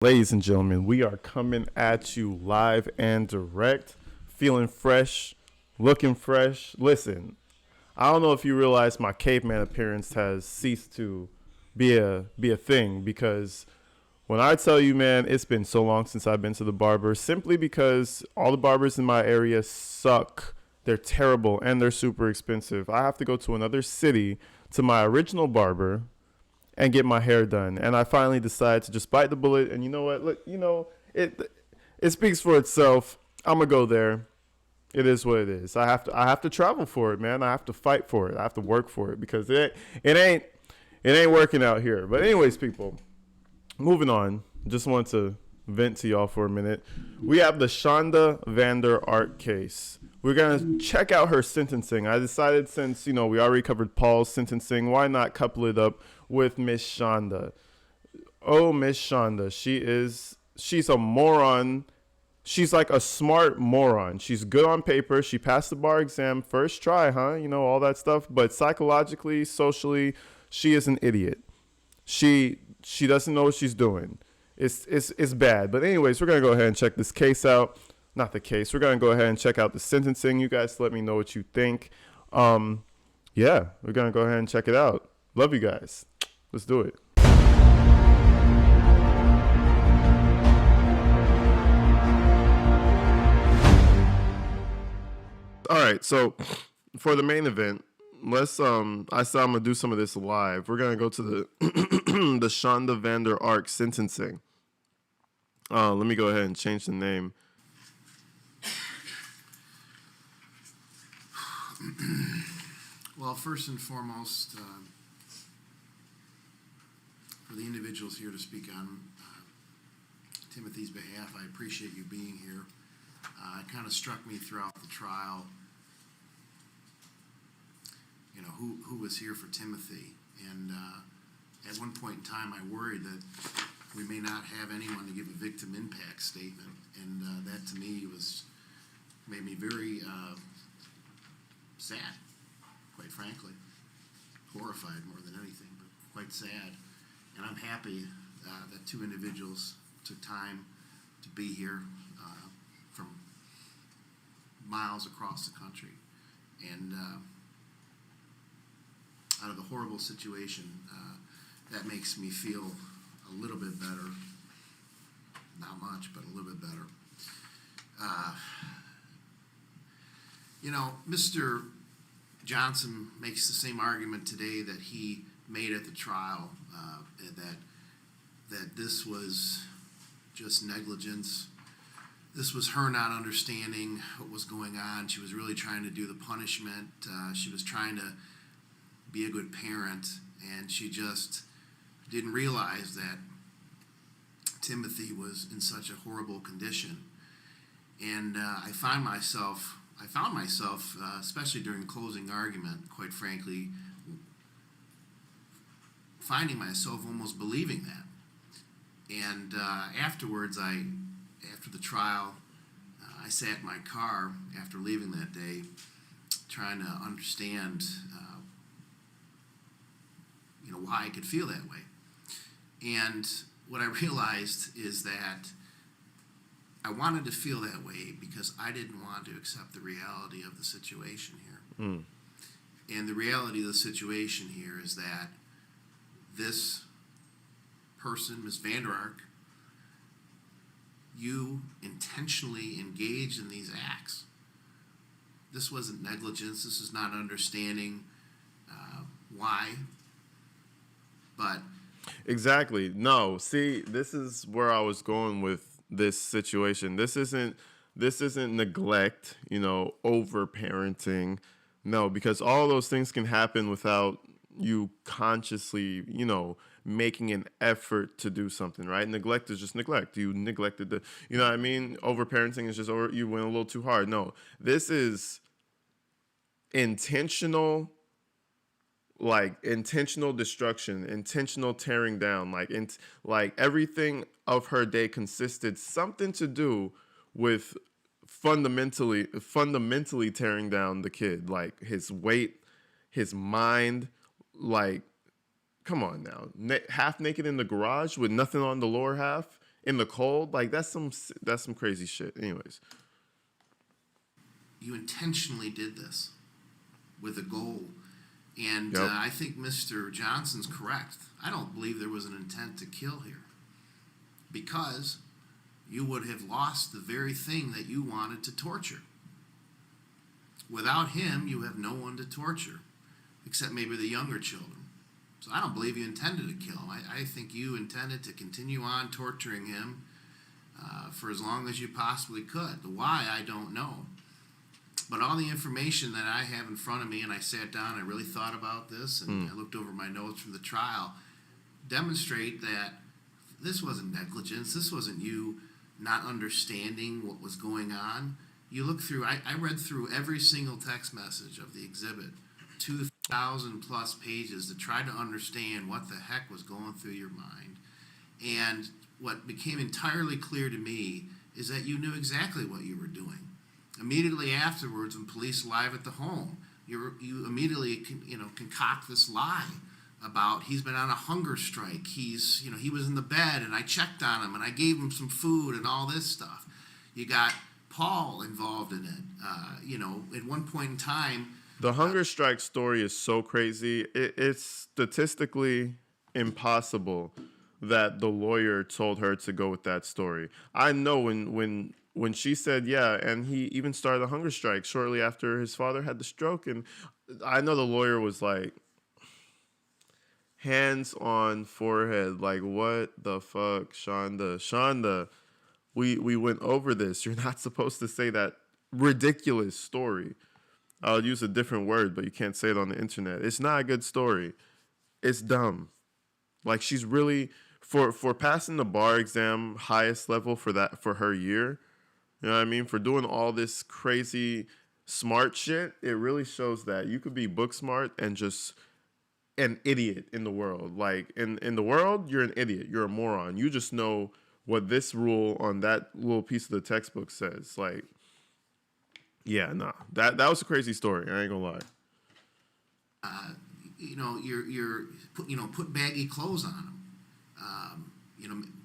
Ladies and gentlemen, we are coming at you live and direct, feeling fresh, looking fresh. Listen, I don't know if you realize my caveman appearance has ceased to be a thing because when I tell you, man, it's been so long since I've been to the barber simply because all the barbers in my area suck. They're terrible and they're super expensive. I have to go to another city to my original barber and get my hair done. And I finally decided to just bite the bullet. And you know what? Look, it speaks for itself. I'm gonna go there. It is what it is. I have to travel for it, man. I have to fight for it. I have to work for it because it ain't working out here. But anyways, people, moving on. Just want to vent to y'all for a minute. We have the Shanda Vander Ark case. We're gonna check out her sentencing. I decided since we already covered Paul's sentencing, why not couple it up with Miss Shanda? Oh, Miss Shanda, she's a moron. She's like a smart moron. She's good on paper. She passed the bar exam first try, huh? All that stuff. But psychologically, socially, she is an idiot. She doesn't know what she's doing. It's bad. But anyways, we're gonna go ahead and check this case out. Not the case. We're gonna go ahead and check out the sentencing. You guys let me know what you think. Yeah, we're gonna go ahead and check it out. Love you guys. Let's do it. All right, so for the main event, let's I said I'm gonna do some of this live. We're gonna go to the the Shanda Vander Ark sentencing. Let me go ahead and change the name. Well, first and foremost, for the individuals here to speak on Timothy's behalf, I appreciate you being here. It kind of struck me throughout the trial, who was here for Timothy. And at one point in time, I worried that we may not have anyone to give a victim impact statement. And that, to me, made me very sad, quite frankly. Horrified more than anything, but quite sad. And I'm happy that two individuals took time to be here from miles across the country. And out of the horrible situation, that makes me feel a little bit better. Not much, but a little bit better. Mr. Johnson makes the same argument today that he made at the trial, that this was just negligence. This was her not understanding what was going on. She was really trying to do the punishment. She was trying to be a good parent, and she just didn't realize that Timothy was in such a horrible condition. And I found myself, especially during the closing argument, quite frankly, finding myself almost believing that. And afterwards, after the trial, I sat in my car after leaving that day, trying to understand, why I could feel that way. And what I realized is that I wanted to feel that way because I didn't want to accept the reality of the situation here. Mm. And the reality of the situation here is that this person, Ms. Vander Ark, you intentionally engaged in these acts. This wasn't negligence. This is not understanding why. But exactly. No, see, this is where I was going with this situation. This isn't neglect, over parenting. No, because all those things can happen without you consciously, making an effort to do something, right? Neglect is just neglect. You neglected what I mean? Over parenting is just you went a little too hard. No, this is intentional destruction, intentional tearing down, like everything of her day consisted something to do with fundamentally tearing down the kid, like his weight, his mind, like come on now, half naked in the garage with nothing on the lower half in the cold. Like that's some crazy shit. Anyways, You intentionally did this with a goal. And yep. I think Mr. Johnson's correct. I don't believe there was an intent to kill here because you would have lost the very thing that you wanted to torture. Without him, you have no one to torture, except maybe the younger children. So I don't believe you intended to kill him. I think you intended to continue on torturing him for as long as you possibly could. The why, I don't know. But all the information that I have in front of me, and I sat down, I really thought about this, and I looked over my notes from the trial, demonstrate that this wasn't negligence. This wasn't you not understanding what was going on. You look through, I read through every single text message of the exhibit, 2,000 plus pages, to try to understand what the heck was going through your mind. And what became entirely clear to me is that you knew exactly what you were doing. Immediately afterwards, when police arrive at the home, you immediately concoct this lie about he's been on a hunger strike. He was in the bed and I checked on him and I gave him some food and all this stuff. You got Paul involved in it. At one point in time, The hunger strike story is so crazy. It's statistically impossible that the lawyer told her to go with that story. I know when she said yeah, and he even started a hunger strike shortly after his father had the stroke, and I know the lawyer was like, hands on forehead, like, what the fuck, Shanda, we went over this. You're not supposed to say that ridiculous story. I'll use a different word, but you can't say it on the internet. It's not a good story. It's dumb. Like, she's really for passing the bar exam highest level for her year. You know what I mean? For doing all this crazy smart shit, it really shows that you could be book smart and just an idiot in the world. Like, in the world, you're an idiot. You're a moron. You just know what this rule on that little piece of the textbook says. Like, yeah, nah. That was a crazy story. I ain't gonna lie. you're put baggy clothes on him.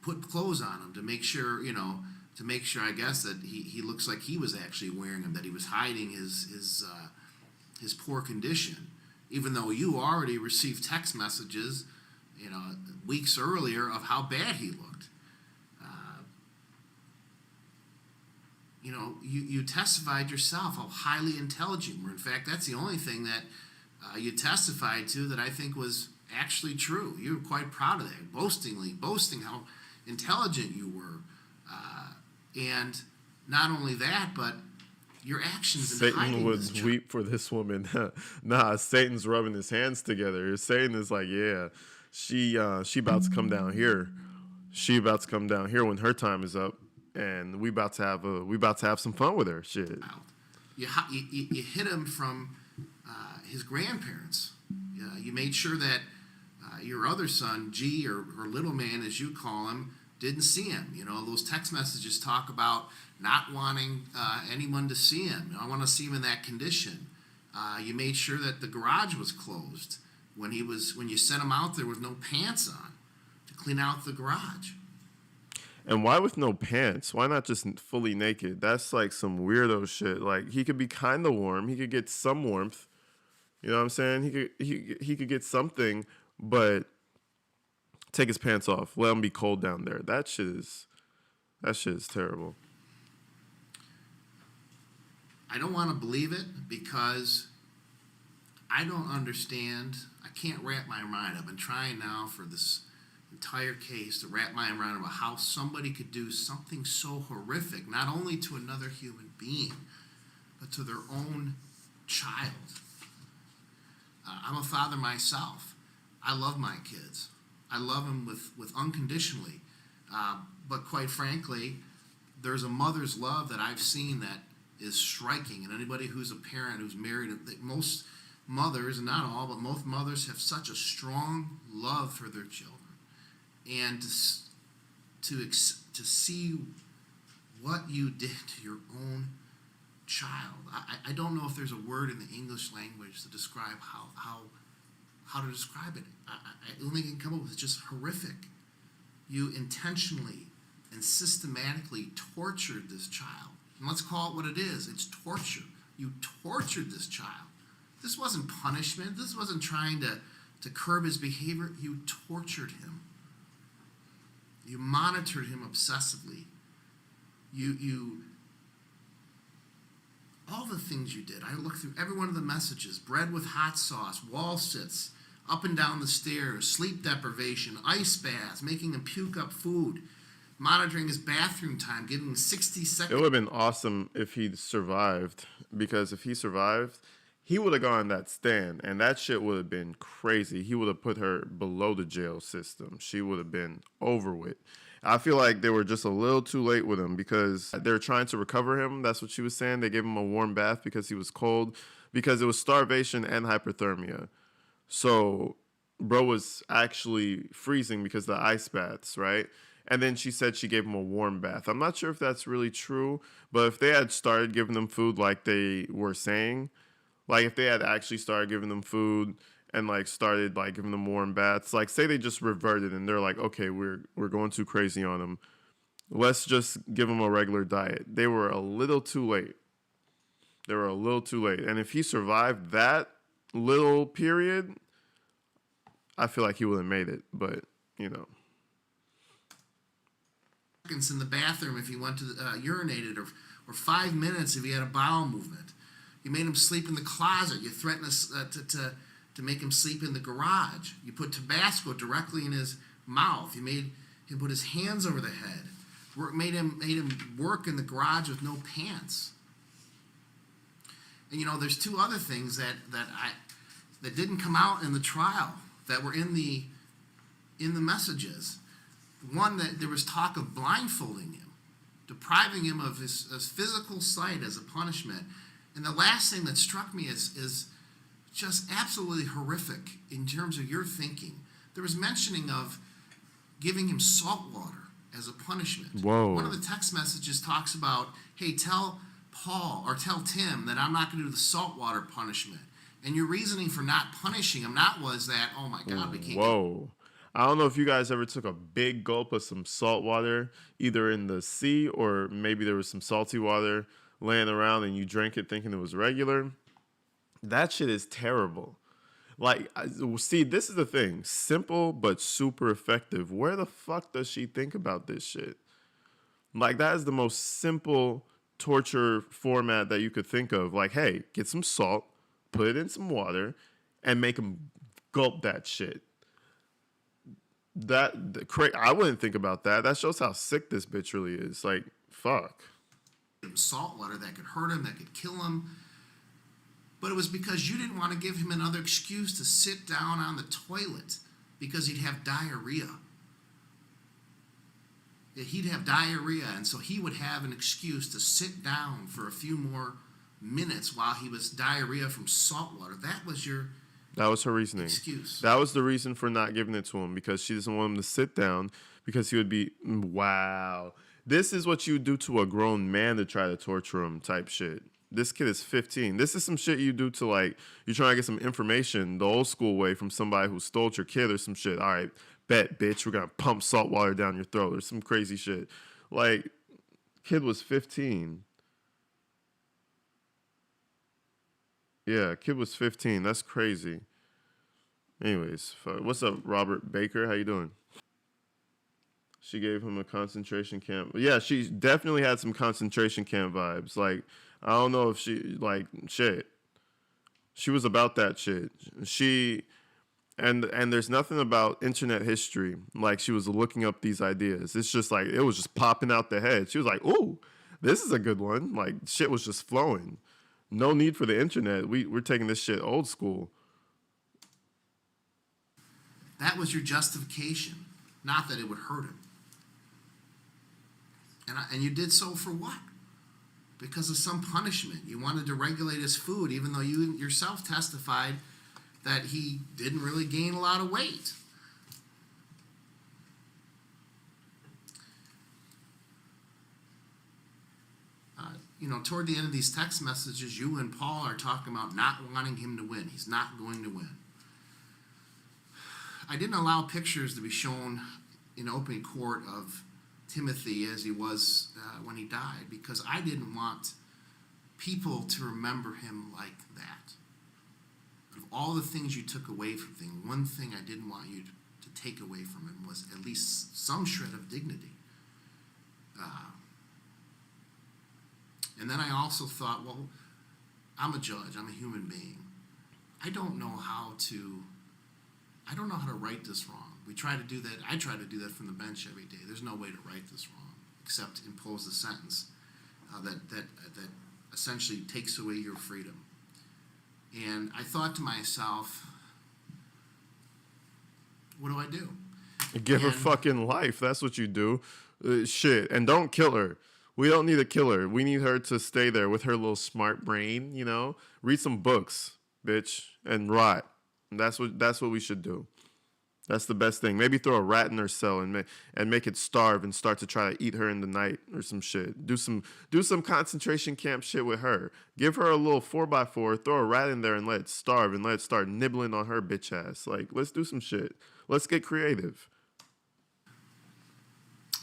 Put clothes on him to make sure I guess that he looks like he was actually wearing them, that he was hiding his poor condition, even though you already received text messages, weeks earlier of how bad he looked. You testified yourself how highly intelligent you were. In fact, that's the only thing that you testified to that I think was actually true. You were quite proud of that, boasting how intelligent you were. And not only that, but your actions in Satan hiding would this weep for this woman. Nah, Satan's rubbing his hands together. Satan is like, yeah, she about to come down here. She about to come down here when her time is up, and we about to have some fun with her. Shit. You hid him from his grandparents. You made sure that your other son, G, or little man as you call him, didn't see him. Those text messages talk about not wanting anyone to see him. I want to see him in that condition. You made sure that the garage was closed. When you sent him out there with no pants on to clean out the garage. And why with no pants? Why not just fully naked? That's like some weirdo shit. Like, he could be kind of warm. He could get some warmth. You know what I'm saying? He could get something, but take his pants off. Let him be cold down there. That shit is terrible. I don't want to believe it because I don't understand. I can't wrap my mind. I've been trying now for this entire case to wrap my mind around about how somebody could do something so horrific, not only to another human being, but to their own child. I'm a father myself. I love my kids. I love them with unconditionally. But quite frankly, there's a mother's love that I've seen that is striking. And anybody who's a parent who's married, most mothers, and not all, but most mothers have such a strong love for their children. And to see what you did to your own child, I don't know if there's a word in the English language to describe how to describe it. The only thing I can come up with is just horrific. You intentionally and systematically tortured this child. And let's call it what it is. It's torture. You tortured this child. This wasn't punishment. This wasn't trying to curb his behavior. You tortured him. You monitored him obsessively. You all the things you did. I looked through every one of the messages. Bread with hot sauce, wall sits, up and down the stairs, sleep deprivation, ice baths, making him puke up food, monitoring his bathroom time, giving him 60 seconds. It would have been awesome if he survived, because if he survived, he would have gone on that stand, and that shit would have been crazy. He would have put her below the jail system. She would have been over with. I feel like they were just a little too late with him because they're trying to recover him. That's what she was saying. They gave him a warm bath because he was cold, because it was starvation and hypothermia. So bro was actually freezing because of the ice baths, right? And then she said she gave him a warm bath. I'm not sure if that's really true, but if they had started giving them food like they were saying, like if they had actually started giving them food and like started like giving them warm baths, like say they just reverted and they're like, okay, we're going too crazy on them. Let's just give them a regular diet. They were a little too late. They were a little too late. And if he survived that little period, I feel like he would have made it. But, you know. In the bathroom if he went to urinated, or 5 minutes if he had a bowel movement. You made him sleep in the closet. You threatened to make him sleep in the garage. You put Tabasco directly in his mouth. You made him put his hands over the head. Made him work in the garage with no pants. And you know, there's two other things that didn't come out in the trial that were in the messages. One, that there was talk of blindfolding him, depriving him of his physical sight as a punishment. And the last thing that struck me is just absolutely horrific in terms of your thinking. There was mentioning of giving him salt water as a punishment. Whoa. One of the text messages talks about, hey, tell Paul or tell Tim that I'm not going to do the salt water punishment. And your reasoning for not punishing him was that, oh my God, we can't. Whoa. I don't know if you guys ever took a big gulp of some salt water, either in the sea or maybe there was some salty water laying around and you drank it thinking it was regular. That shit is terrible. Like, see, this is the thing. Simple but super effective. Where the fuck does she think about this shit? Like, that is the most simple torture format that you could think of. Like, hey, get some salt, put it in some water, and make them gulp that shit. I wouldn't think about that. That shows how sick this bitch really is. Like, fuck. Salt water that could hurt him, that could kill him. But it was because you didn't want to give him another excuse to sit down on the toilet because he'd have diarrhea. He'd have diarrhea, and so he would have an excuse to sit down for a few more minutes while he was diarrhea from salt water. That was her reasoning. Excuse. That was the reason for not giving it to him, because she doesn't want him to sit down because he would be, wow. This is what you do to a grown man to try to torture him type shit. This kid is 15. This is some shit you do to, like, you're trying to get some information the old school way from somebody who stole your kid or some shit. All right, bet, bitch, we're going to pump salt water down your throat or some crazy shit. Like, kid was 15. Yeah, kid was 15. That's crazy. Anyways, what's up, Robert Baker? How you doing? She gave him a concentration camp. Yeah, she definitely had some concentration camp vibes. Like, I don't know if she, like, shit. She was about that shit. And there's nothing about internet history. Like, she was looking up these ideas. It's just like, it was just popping out the head. She was like, ooh, this is a good one. Like, shit was just flowing. No need for the internet. We're taking this shit old school. That was your justification. Not that it would hurt him. And you did so for what? Because of some punishment. You wanted to regulate his food, even though you yourself testified that he didn't really gain a lot of weight. Toward the end of these text messages, you and Paul are talking about not wanting him to win. He's not going to win. I didn't allow pictures to be shown in open court of Timothy as he was when he died, because I didn't want people to remember him like that. Of all the things you took away from him, one thing I didn't want you to take away from him was at least some shred of dignity. And then I also thought, well, I'm a judge. I'm a human being. I don't know how to right this wrong. We try to do that. I try to do that from the bench every day. There's no way to right this wrong except impose a sentence that essentially takes away your freedom. And I thought to myself, what do I do? Give her And fucking life. That's what you do. Shit. And don't kill her. We don't need to kill her. We need her to stay there with her little smart brain, you know? Read some books, bitch, and rot. And that's what we should do. That's the best thing. Maybe throw a rat in her cell and make it starve and start to try to eat her in the night or some shit. Do some concentration camp shit with her. Give her a little 4x4, throw a rat in there and let it starve and let it start nibbling on her bitch ass. Like, let's do some shit. Let's get creative.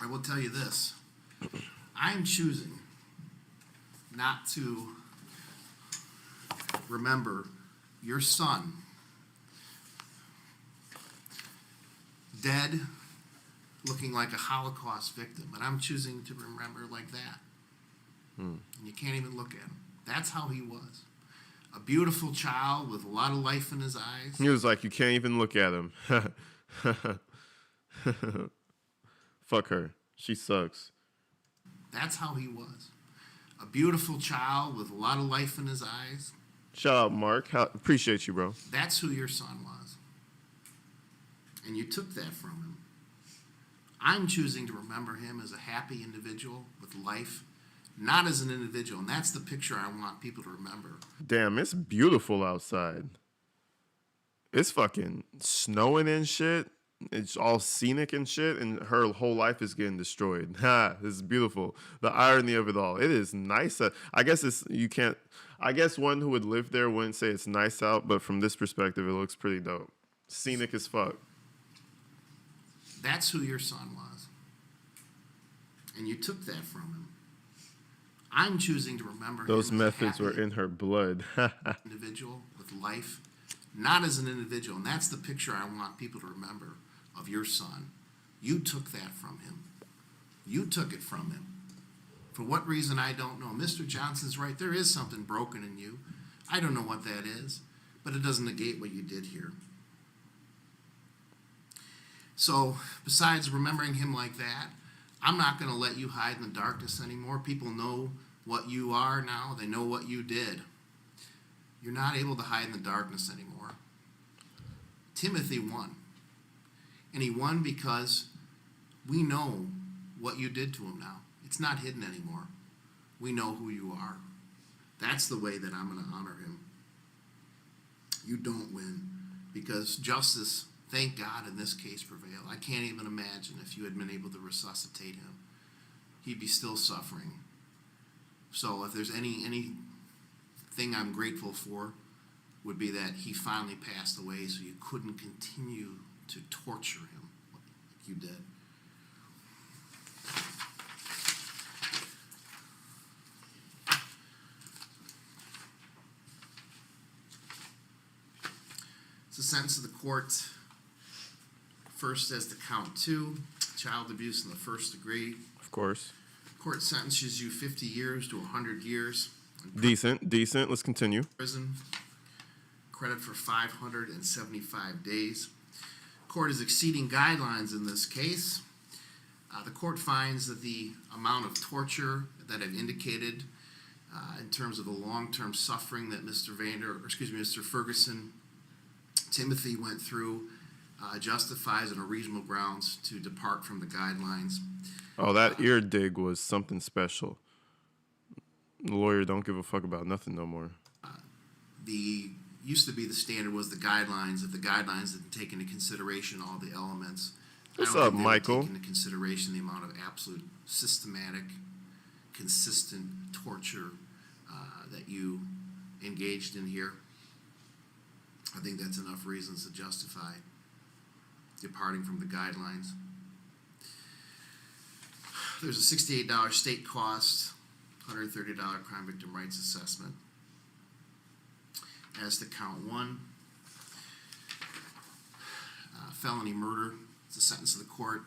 I will tell you this. I'm choosing not to remember your son dead, looking like a Holocaust victim, and I'm choosing to remember like that. And you can't even look at him. That's how he was. A beautiful child with a lot of life in his eyes. He was like, you can't even look at him. Fuck her. She sucks. That's how he was. A beautiful child with a lot of life in his eyes. Shout out, Mark. Appreciate you, bro. That's who your son was. And you took that from him. I'm choosing to remember him as a happy individual with life, not as an individual. And that's the picture I want people to remember. Damn, it's beautiful outside. It's fucking snowing and shit. It's all scenic and shit, and her whole life is getting destroyed. Ha! This is beautiful. The irony of it all. It is nice. I guess I guess one who would live there wouldn't say it's nice out, but from this perspective, it looks pretty dope. Scenic as fuck. That's who your son was. And you took that from him. I'm choosing to remember Those him methods as a were happy in her blood. individual with life, not as an individual. And that's the picture I want people to remember of your son. You took that from him. You took it from him. For what reason, I don't know. Mr. Johnson's right. There is something broken in you. I don't know what that is, but it doesn't negate what you did here. So, besides remembering him like that, I'm not going to let you hide in the darkness anymore. People know what you are now. They know what you did. You're not able to hide in the darkness anymore. Timothy won. And he won because we know what you did to him now. It's not hidden anymore. We know who you are. That's the way that I'm going to honor him. You don't win because justice, thank God, in this case prevailed. I can't even imagine if you had been able to resuscitate him. He'd be still suffering. So if there's anything I'm grateful for, would be that he finally passed away so you couldn't continue to torture him like you did. It's a sentence of the court. First as to count 2, child abuse in the first degree. Of course. Court sentences you 50 years to 100 years. Decent. Let's continue. Prison. Credit for 575 days. Court is exceeding guidelines in this case. The court finds that the amount of torture that I've indicated in terms of the long-term suffering that Mr. Ferguson, Timothy went through justifies on a reasonable grounds to depart from the guidelines. Oh, that ear dig was something special. The lawyer don't give a fuck about nothing no more. Used to be the standard was the guidelines. If the guidelines didn't take into consideration all the elements, What's I don't up, think they would Michael? take into consideration the amount of absolute, systematic, consistent torture that you engaged in here. I think that's enough reasons to justify departing from the guidelines. There's a $68 state cost, $130 crime victim rights assessment. As to count one, felony murder. It's a sentence of the court.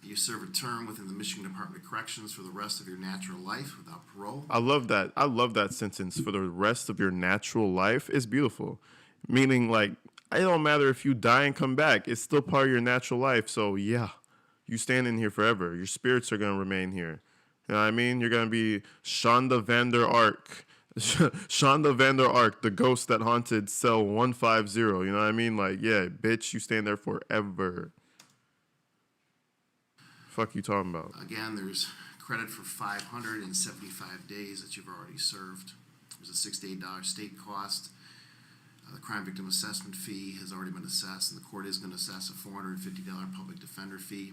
You serve a term within the Michigan Department of Corrections for the rest of your natural life without parole. I love that. I love that sentence, for the rest of your natural life. It's beautiful. Meaning, like, it don't matter if you die and come back. It's still part of your natural life. So, yeah, you stand in here forever. Your spirits are going to remain here. You know what I mean? You're going to be Shanda Vander Ark. Shanda Vander Ark, the ghost that haunted cell 150. You know what I mean? Like, yeah, bitch, you stand there forever. Fuck you talking about? Again, there's credit for 575 days that you've already served. There's a $68 state cost. The crime victim assessment fee has already been assessed, and the court is going to assess a $450 public defender fee.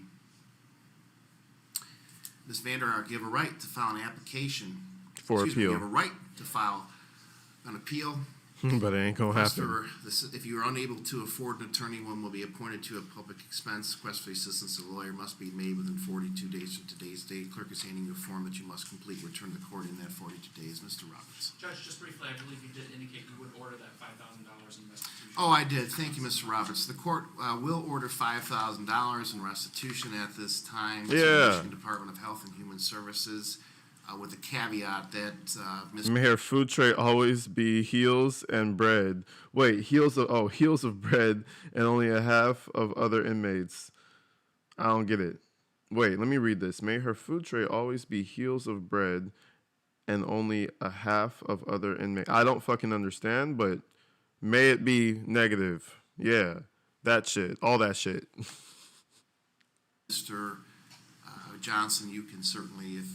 Ms. Vander Ark, you have a right to file an application For appeal. You have a right to file an appeal. But it ain't going to happen. If you are unable to afford an attorney, one will be appointed to a public expense. Request for assistance to a lawyer must be made within 42 days from today's date. Clerk is handing you a form that you must complete. Return to the court in that 42 days. Mr. Roberts. Judge, just briefly, I believe you did indicate you would order that $5,000 in restitution. Oh, I did. Thank you, Mr. Roberts. The court will order $5,000 in restitution at this time to the Yeah. Michigan Department of Health and Human Services, with the caveat that Ms. May her food tray always be heels and bread. Wait, heels of bread and only a half of other inmates. I don't get it. Wait, let me read this. May her food tray always be heels of bread and only a half of other inmates. I don't fucking understand, but may it be negative. Yeah, that shit. All that shit. Mr. Johnson, you can certainly, if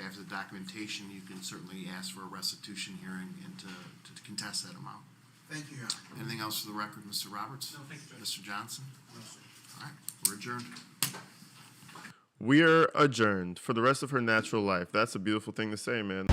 after the documentation, you can certainly ask for a restitution hearing and to contest that amount. Thank you, Your Honor. Anything else for the record, Mr. Roberts? No, thank you, Judge. Mr. Johnson? No, sir. All right, we're adjourned. We're adjourned for the rest of her natural life. That's a beautiful thing to say, man.